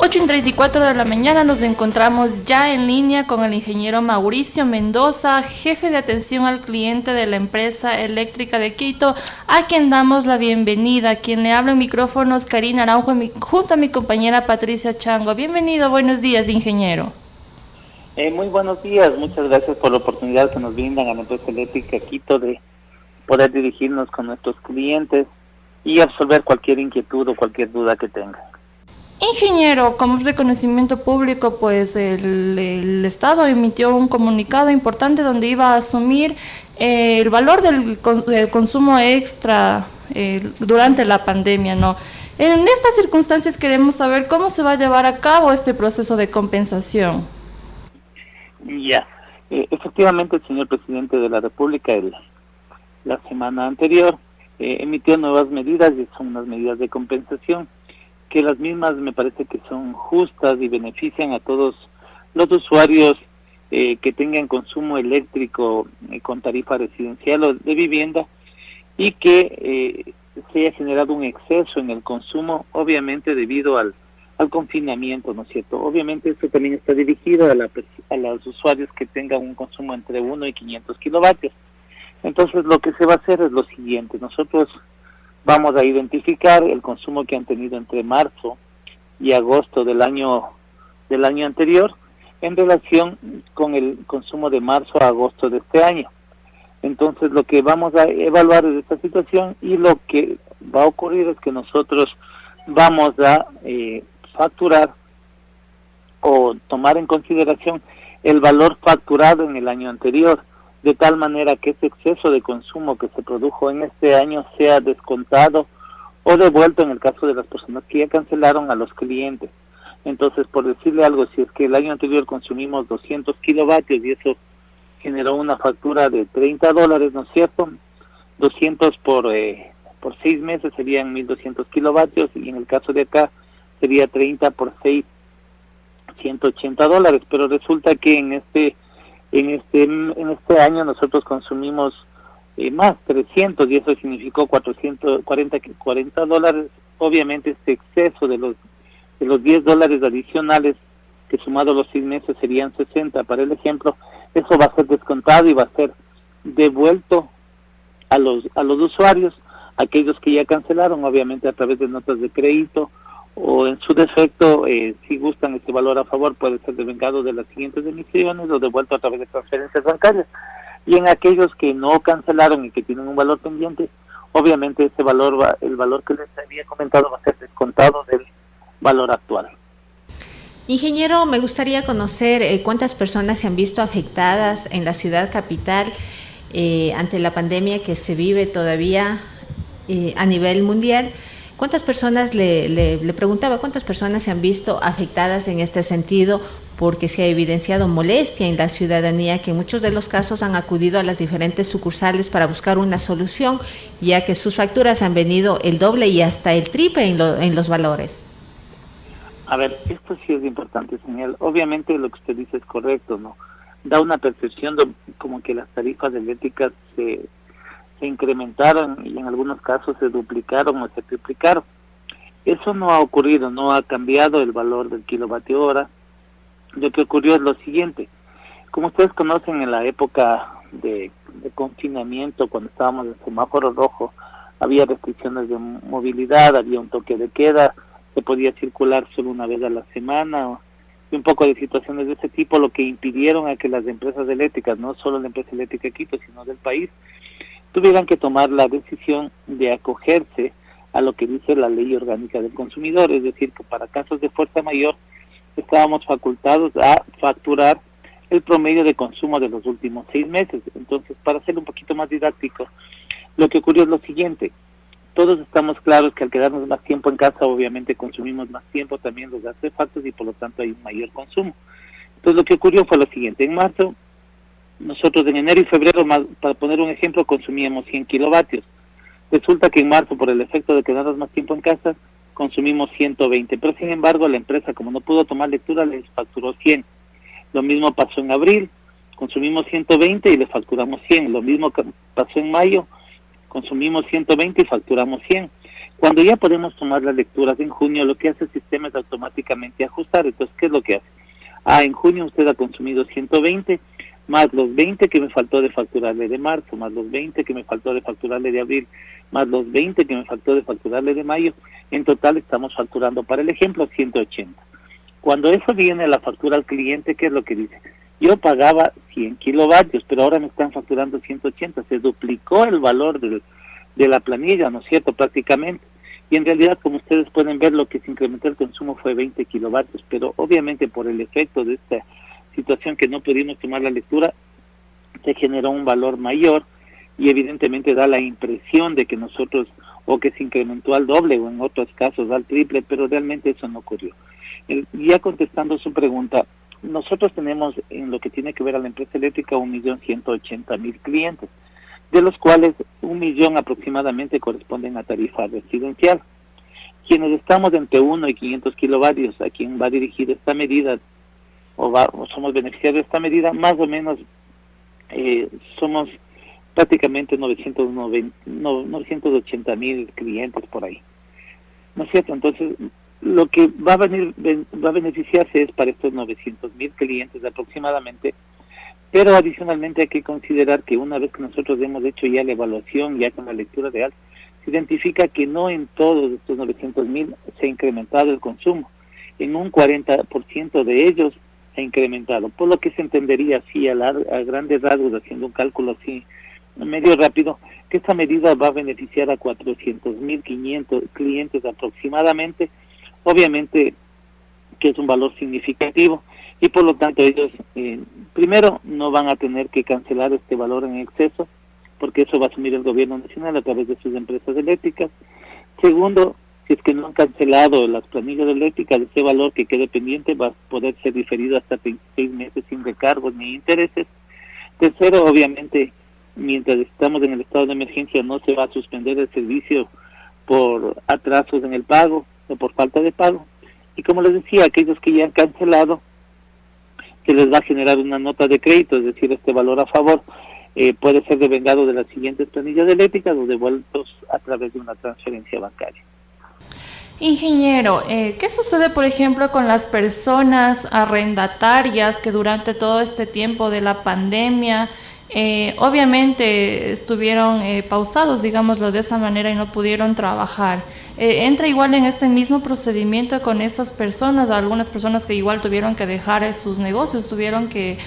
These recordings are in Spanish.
8:34 de la mañana nos encontramos ya en línea con el ingeniero Mauricio Mendoza, jefe de atención al cliente de la empresa eléctrica de Quito, a quien damos la bienvenida. Quien le habla en micrófonos, Karina Araujo, junto a mi compañera Patricia Chango. Bienvenido, buenos días, ingeniero. Muy buenos días, muchas gracias por la oportunidad que nos brindan a la empresa eléctrica Quito de poder dirigirnos con nuestros clientes y absolver cualquier inquietud o cualquier duda que tengan. Ingeniero, como es de conocimiento público, pues el Estado emitió un comunicado importante donde iba a asumir el valor del consumo extra durante la pandemia, ¿no? En estas circunstancias queremos saber cómo se va a llevar a cabo este proceso de compensación. Ya, efectivamente el señor presidente de la República la semana anterior emitió nuevas medidas y son unas medidas de compensación que las mismas me parece que son justas y benefician a todos los usuarios que tengan consumo eléctrico con tarifa residencial o de vivienda y que se haya generado un exceso en el consumo, obviamente debido al confinamiento, ¿no es cierto? Obviamente esto también está dirigido a los usuarios que tengan un consumo entre 1 y 500 kilovatios. Entonces lo que se va a hacer es lo siguiente: nosotros vamos a identificar el consumo que han tenido entre marzo y agosto del año anterior en relación con el consumo de marzo a agosto de este año. Entonces lo que vamos a evaluar es esta situación y lo que va a ocurrir es que nosotros vamos a facturar o tomar en consideración el valor facturado en el año anterior, de tal manera que ese exceso de consumo que se produjo en este año sea descontado o devuelto en el caso de las personas que ya cancelaron a los clientes. Entonces, por decirle algo, si es que el año anterior consumimos 200 kilovatios y eso generó una factura de $30, ¿no es cierto? 200 por 6 meses serían 1.200 kilovatios y en el caso de acá sería 30 por 6, $180, pero resulta que en este año nosotros consumimos más 300 y eso significó $40. Obviamente este exceso de los $10 adicionales que sumado los 6 meses serían 60 para el ejemplo, eso va a ser descontado y va a ser devuelto a los usuarios, aquellos que ya cancelaron, obviamente a través de notas de crédito, o en su defecto, si gustan ese valor a favor, puede ser devengado de las siguientes emisiones o devuelto a través de transferencias bancarias. Y en aquellos que no cancelaron y que tienen un valor pendiente, obviamente ese valor el valor que les había comentado va a ser descontado del valor actual. Ingeniero, me gustaría conocer cuántas personas se han visto afectadas en la ciudad capital ante la pandemia que se vive todavía a nivel mundial. ¿Cuántas personas, le preguntaba, cuántas personas se han visto afectadas en este sentido? Porque se ha evidenciado molestia en la ciudadanía, que en muchos de los casos han acudido a las diferentes sucursales para buscar una solución, ya que sus facturas han venido el doble y hasta el triple en los valores. A ver, esto sí es importante, señal. Obviamente lo que usted dice es correcto, ¿no? Da una percepción de como que las tarifas eléctricas se incrementaron y en algunos casos se duplicaron o se triplicaron. Eso no ha ocurrido, no ha cambiado el valor del kilovatio hora. Lo que ocurrió es lo siguiente: como ustedes conocen, en la época de confinamiento, cuando estábamos en semáforo rojo, había restricciones de movilidad, había un toque de queda, se podía circular solo una vez a la semana, y un poco de situaciones de ese tipo, lo que impidieron a que las empresas eléctricas, no solo la empresa eléctrica Quito, sino del país, tuvieran que tomar la decisión de acogerse a lo que dice la Ley Orgánica del Consumidor, es decir, que para casos de fuerza mayor estábamos facultados a facturar el promedio de consumo de los últimos 6 meses. Entonces, para ser un poquito más didáctico, lo que ocurrió es lo siguiente: todos estamos claros que al quedarnos más tiempo en casa, obviamente consumimos más tiempo también los artefactos y por lo tanto hay un mayor consumo. Entonces, lo que ocurrió fue lo siguiente: en marzo, nosotros en enero y febrero, para poner un ejemplo, consumíamos 100 kilovatios. Resulta que en marzo, por el efecto de quedarnos más tiempo en casa, consumimos 120, pero sin embargo la empresa, como no pudo tomar lectura, les facturó 100. Lo mismo pasó en abril, consumimos 120 y les facturamos 100. Lo mismo pasó en mayo, consumimos 120 y facturamos 100. Cuando ya podemos tomar las lecturas en junio, lo que hace el sistema es automáticamente ajustar. Entonces, ¿qué es lo que hace? En junio usted ha consumido 120, más los 20 que me faltó de facturarle de marzo, más los 20 que me faltó de facturarle de abril, más los 20 que me faltó de facturarle de mayo. En total estamos facturando, para el ejemplo, 180. Cuando eso viene a la factura al cliente, ¿qué es lo que dice? Yo pagaba 100 kilovatios, pero ahora me están facturando 180. Se duplicó el valor de la planilla, ¿no es cierto?, prácticamente. Y en realidad, como ustedes pueden ver, lo que se incrementó el consumo fue 20 kilovatios, pero obviamente por el efecto de esta situación que no pudimos tomar la lectura, se generó un valor mayor y evidentemente da la impresión de que nosotros, o que se incrementó al doble o en otros casos al triple, pero realmente eso no ocurrió. Ya contestando su pregunta, nosotros tenemos en lo que tiene que ver a la empresa eléctrica 1.180.000 clientes, de los cuales 1 millón aproximadamente corresponden a tarifa residencial. Quienes estamos entre 1 y 500 kilovatios, a quien va dirigida esta medida, o somos beneficiarios de esta medida, más o menos somos prácticamente 980.000 clientes por ahí, ¿no es cierto? Entonces, lo que va a beneficiarse es para estos 900.000 clientes aproximadamente, pero adicionalmente hay que considerar que una vez que nosotros hemos hecho ya la evaluación, ya con la lectura real, se identifica que no en todos estos 900.000 se ha incrementado el consumo, en un 40% de ellos se ha incrementado, por lo que se entendería así a grandes rasgos, haciendo un cálculo así medio rápido, que esta medida va a beneficiar a 400.500 clientes aproximadamente, obviamente que es un valor significativo, y por lo tanto ellos primero no van a tener que cancelar este valor en exceso, porque eso va a asumir el gobierno nacional a través de sus empresas eléctricas. Segundo, si es que no han cancelado las planillas eléctricas, ese valor que quede pendiente va a poder ser diferido hasta 26 meses sin recargos ni intereses. Tercero, obviamente, mientras estamos en el estado de emergencia, no se va a suspender el servicio por atrasos en el pago o por falta de pago. Y como les decía, aquellos que ya han cancelado, se les va a generar una nota de crédito, es decir, este valor a favor puede ser devengado de las siguientes planillas eléctricas o devueltos a través de una transferencia bancaria. Ingeniero, ¿qué sucede, por ejemplo, con las personas arrendatarias que durante todo este tiempo de la pandemia obviamente estuvieron pausados, digámoslo de esa manera, y no pudieron trabajar? ¿Entra igual en este mismo procedimiento con esas personas, algunas personas que igual tuvieron que dejar sus negocios, tuvieron que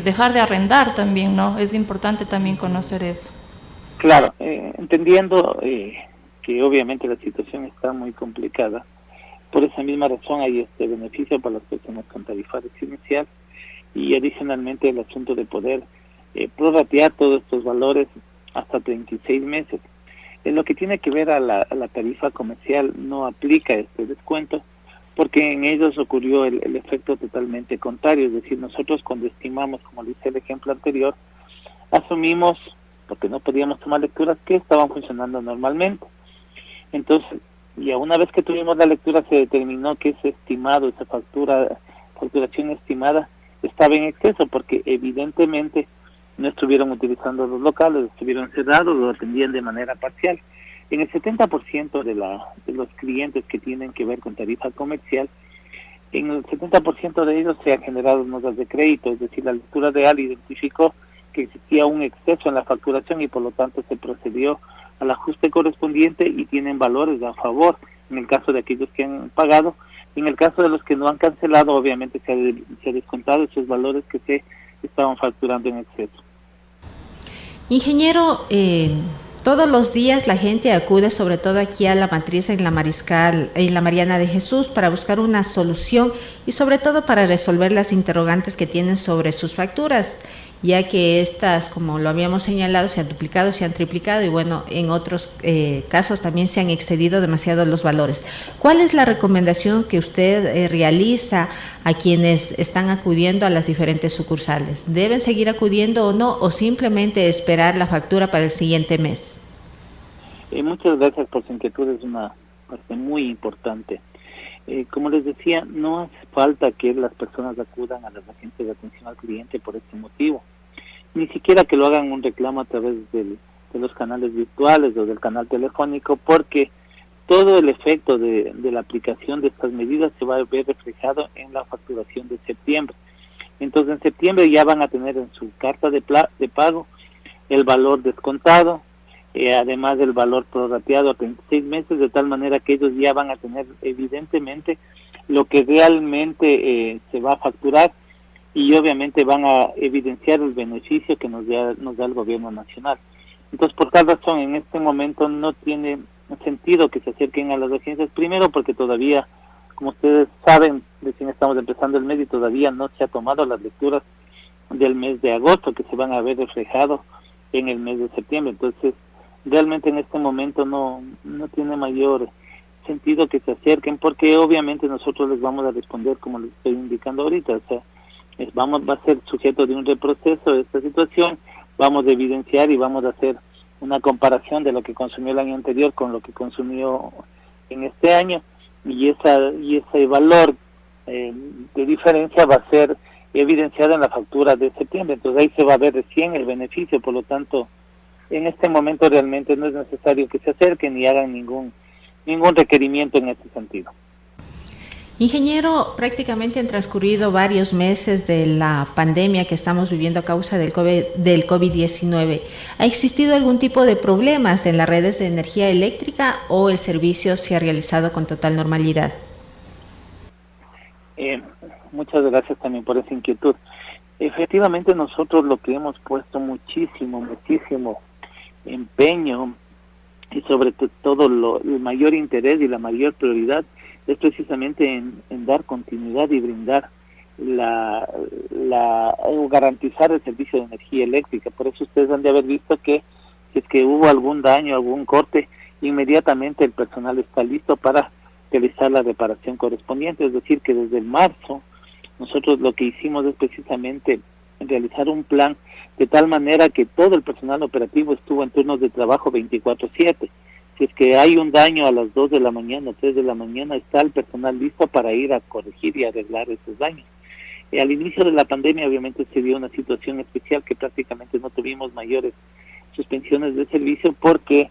dejar de arrendar también, ¿no? Es importante también conocer eso. Claro, entendiendo que obviamente la situación está muy complicada, por esa misma razón hay este beneficio para las personas con tarifa residencial, y adicionalmente el asunto de poder prorratear todos estos valores hasta 36 meses. En lo que tiene que ver a la tarifa comercial no aplica este descuento, porque en ellos ocurrió el efecto totalmente contrario, es decir, nosotros cuando estimamos, como dice el ejemplo anterior, asumimos, porque no podíamos tomar lecturas, que estaban funcionando normalmente. Entonces, ya una vez que tuvimos la lectura, se determinó que ese estimado, esa facturación estimada, estaba en exceso, porque evidentemente no estuvieron utilizando los locales, estuvieron cerrados, lo atendían de manera parcial. En el 70% de los clientes que tienen que ver con tarifa comercial, en el 70% de ellos se han generado notas de crédito, es decir, la lectura real identificó que existía un exceso en la facturación y por lo tanto se procedió al ajuste correspondiente y tienen valores a favor en el caso de aquellos que han pagado. En el caso de los que no han cancelado, obviamente se ha descontado esos valores que se estaban facturando en exceso. Ingeniero, todos los días la gente acude, sobre todo aquí a la matriz en la Mariscal, en la Mariana de Jesús, para buscar una solución y sobre todo para resolver las interrogantes que tienen sobre sus facturas, ya que estas, como lo habíamos señalado, se han duplicado, se han triplicado y bueno, en otros casos también se han excedido demasiado los valores. ¿Cuál es la recomendación que usted realiza a quienes están acudiendo a las diferentes sucursales? ¿Deben seguir acudiendo o no, o simplemente esperar la factura para el siguiente mes? Muchas gracias por su inquietud, es una parte muy importante. Como les decía, no hace falta que las personas acudan a las agencias de atención al cliente por este motivo, ni siquiera que lo hagan un reclamo a través del los canales virtuales o del canal telefónico, porque todo el efecto de la aplicación de estas medidas se va a ver reflejado en la facturación de septiembre. Entonces en septiembre ya van a tener en su carta de pago el valor descontado, además del valor prorrateado a 36 meses, de tal manera que ellos ya van a tener evidentemente lo que realmente se va a facturar, y obviamente van a evidenciar el beneficio que nos da el gobierno nacional. Entonces, por tal razón, en este momento no tiene sentido que se acerquen a las agencias, primero porque todavía, como ustedes saben, recién estamos empezando el mes y todavía no se ha tomado las lecturas del mes de agosto, que se van a ver reflejados en el mes de septiembre. Entonces, realmente en este momento no tiene mayor sentido que se acerquen, porque obviamente nosotros les vamos a responder como les estoy indicando ahorita, o sea, va a ser sujeto de un reproceso de esta situación, vamos a evidenciar y vamos a hacer una comparación de lo que consumió el año anterior con lo que consumió en este año, y ese valor de diferencia va a ser evidenciado en la factura de septiembre. Entonces ahí se va a ver recién el beneficio. Por lo tanto, en este momento realmente no es necesario que se acerquen ni hagan ningún requerimiento en este sentido. Ingeniero, prácticamente han transcurrido varios meses de la pandemia que estamos viviendo a causa del COVID-19. ¿Ha existido algún tipo de problemas en las redes de energía eléctrica o el servicio se ha realizado con total normalidad? Muchas gracias también por esa inquietud. Efectivamente, nosotros lo que hemos puesto muchísimo empeño y sobre todo el mayor interés y la mayor prioridad es precisamente en dar continuidad y brindar o garantizar el servicio de energía eléctrica. Por eso ustedes han de haber visto que si es que hubo algún daño, algún corte, inmediatamente el personal está listo para realizar la reparación correspondiente. Es decir, que desde marzo nosotros lo que hicimos es precisamente realizar un plan de tal manera que todo el personal operativo estuvo en turnos de trabajo 24/7. Si es que hay un daño a las 2 de la mañana, 3 de la mañana, está el personal listo para ir a corregir y arreglar esos daños. Al inicio de la pandemia obviamente se dio una situación especial que prácticamente no tuvimos mayores suspensiones de servicio porque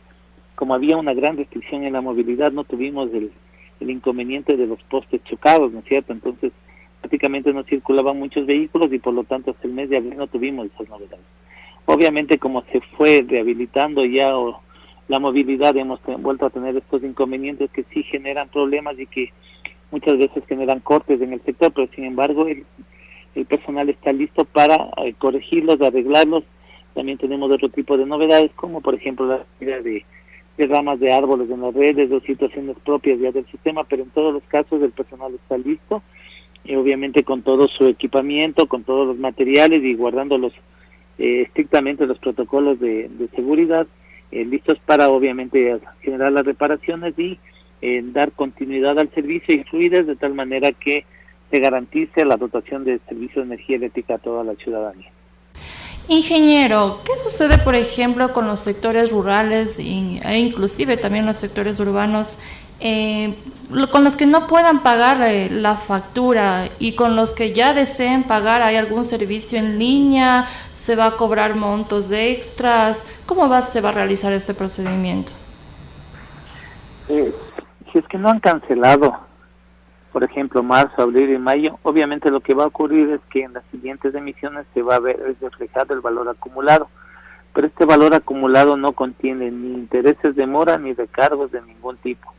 como había una gran restricción en la movilidad no tuvimos el inconveniente de los postes chocados, ¿no es cierto? Entonces prácticamente no circulaban muchos vehículos y por lo tanto hasta el mes de abril no tuvimos esas novedades. Obviamente como se fue rehabilitando ya la movilidad, hemos vuelto a tener estos inconvenientes que sí generan problemas y que muchas veces generan cortes en el sector, pero sin embargo el personal está listo para corregirlos, arreglarlos. También tenemos otro tipo de novedades, como por ejemplo la caída de ramas de árboles en las redes o situaciones propias ya del sistema, pero en todos los casos el personal está listo, y obviamente con todo su equipamiento, con todos los materiales y guardando estrictamente los protocolos de seguridad, listos para obviamente generar las reparaciones y dar continuidad al servicio y fluidez de tal manera que se garantice la dotación de servicio de energía eléctrica a toda la ciudadanía. Ingeniero, ¿qué sucede, por ejemplo, con los sectores rurales e inclusive también los sectores urbanos, con los que no puedan pagar la factura y con los que ya deseen pagar? ¿Hay algún servicio en línea? ¿Se va a cobrar montos de extras? ¿Cómo se va a realizar este procedimiento? Si es que no han cancelado, por ejemplo, marzo, abril y mayo, obviamente lo que va a ocurrir es que en las siguientes emisiones se va a ver reflejado el valor acumulado, pero este valor acumulado no contiene ni intereses de mora ni recargos de ningún tipo.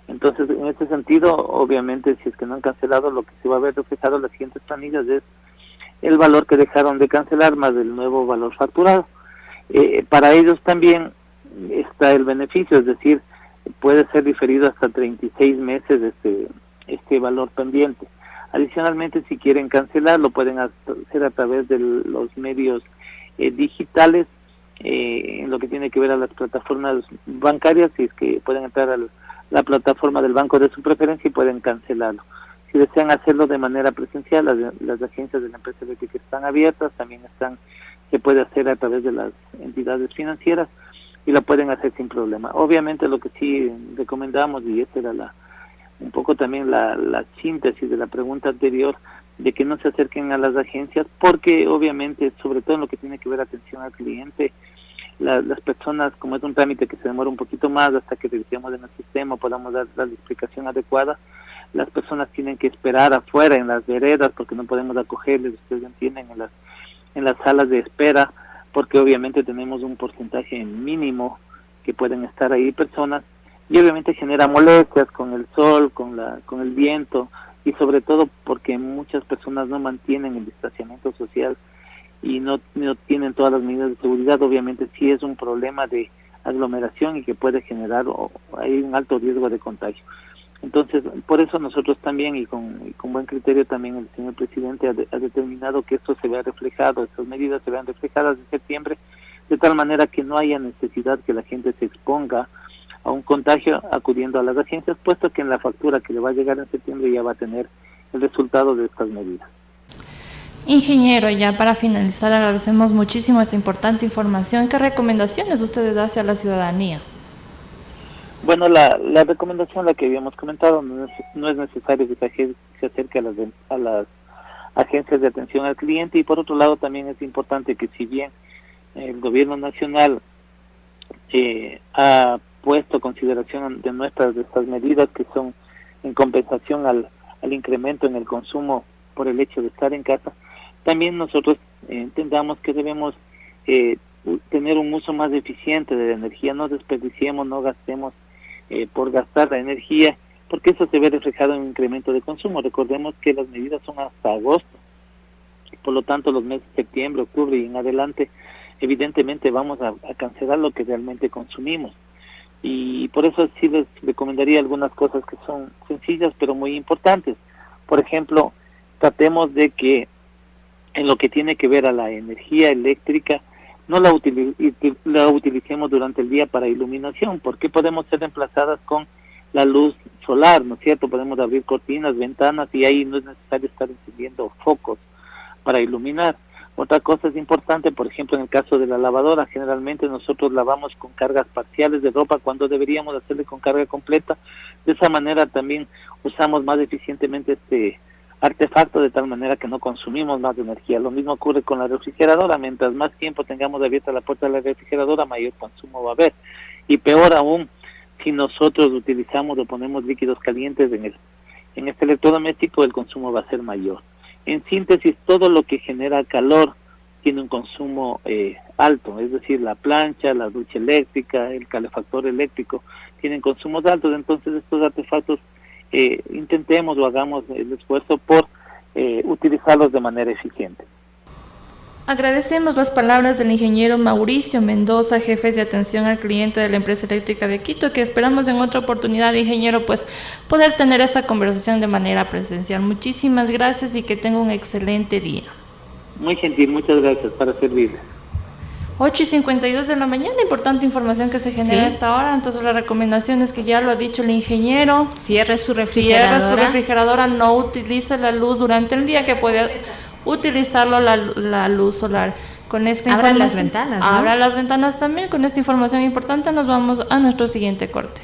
Entonces, en ese sentido, obviamente, si es que no han cancelado, lo que se va a ver reflejado en las siguientes planillas es el valor que dejaron de cancelar más el nuevo valor facturado. Para ellos también está el beneficio, es decir, puede ser diferido hasta 36 meses este valor pendiente. Adicionalmente, si quieren cancelar, lo pueden hacer a través de los medios digitales, en lo que tiene que ver a las plataformas bancarias, si es que pueden entrar a la plataforma del banco de su preferencia y pueden cancelarlo. Si desean hacerlo de manera presencial, las agencias de la empresa eléctrica están abiertas, también se puede hacer a través de las entidades financieras y lo pueden hacer sin problema. Obviamente lo que sí recomendamos, y esa era un poco también la síntesis de la pregunta anterior, de que no se acerquen a las agencias, porque obviamente, sobre todo en lo que tiene que ver atención al cliente, las personas, como es un trámite que se demora un poquito más hasta que revisemos en el sistema, podamos dar la explicación adecuada, las personas tienen que esperar afuera en las veredas porque no podemos acogerles, ustedes entienden, en las salas de espera, porque obviamente tenemos un porcentaje mínimo que pueden estar ahí personas, y obviamente genera molestias con el sol, con el viento, y sobre todo porque muchas personas no mantienen el distanciamiento social y no tienen todas las medidas de seguridad. Obviamente sí es un problema de aglomeración y que puede generar hay un alto riesgo de contagio. Entonces, por eso nosotros también, y con buen criterio también el señor presidente ha determinado que esto se vea reflejado, estas medidas se vean reflejadas en septiembre, de tal manera que no haya necesidad que la gente se exponga a un contagio acudiendo a las agencias, puesto que en la factura que le va a llegar en septiembre ya va a tener el resultado de estas medidas. Ingeniero, ya para finalizar, agradecemos muchísimo esta importante información. ¿Qué recomendaciones ustedes hacen a la ciudadanía? Bueno, la recomendación, la que habíamos comentado, no es necesario que se acerque a las agencias de atención al cliente, y por otro lado también es importante que, si bien el gobierno nacional ha puesto consideración de estas medidas que son en compensación al incremento en el consumo por el hecho de estar en casa, también nosotros entendamos que debemos tener un uso más eficiente de la energía, no desperdiciemos, no gastemos por gastar la energía, porque eso se ve reflejado en un incremento de consumo. Recordemos que las medidas son hasta agosto, por lo tanto los meses de septiembre, octubre y en adelante, evidentemente vamos a cancelar lo que realmente consumimos, y por eso sí les recomendaría algunas cosas que son sencillas pero muy importantes. Por ejemplo, tratemos de que en lo que tiene que ver a la energía eléctrica no la utilicemos durante el día para iluminación, porque podemos ser reemplazadas con la luz solar, ¿no es cierto? Podemos abrir cortinas, ventanas, y ahí no es necesario estar encendiendo focos para iluminar. Otra cosa es importante, por ejemplo, en el caso de la lavadora, generalmente nosotros lavamos con cargas parciales de ropa cuando deberíamos hacerle con carga completa. De esa manera también usamos más eficientemente este artefacto, de tal manera que no consumimos más energía. Lo mismo ocurre con la refrigeradora. Mientras más tiempo tengamos abierta la puerta de la refrigeradora, mayor consumo va a haber. Y peor aún, si nosotros utilizamos o ponemos líquidos calientes en este electrodoméstico, el consumo va a ser mayor. En síntesis, todo lo que genera calor tiene un consumo alto, es decir, la plancha, la ducha eléctrica, el calefactor eléctrico tienen consumos altos. Entonces estos artefactos intentemos o hagamos el esfuerzo por utilizarlos de manera eficiente. Agradecemos las palabras del ingeniero Mauricio Mendoza, jefe de atención al cliente de la empresa eléctrica de Quito, que esperamos en otra oportunidad, ingeniero, pues poder tener esta conversación de manera presencial. Muchísimas gracias y que tenga un excelente día. Muy gentil, muchas gracias, para servirles. 8:52 de la mañana, importante información que se genera a esta hora. Entonces la recomendación es que, ya lo ha dicho el ingeniero, cierre su refrigeradora, no utilice la luz durante el día, que puede utilizarlo la luz solar. Con esta abra las ventanas, ¿no? Abra las ventanas también. Con esta información importante nos vamos a nuestro siguiente corte.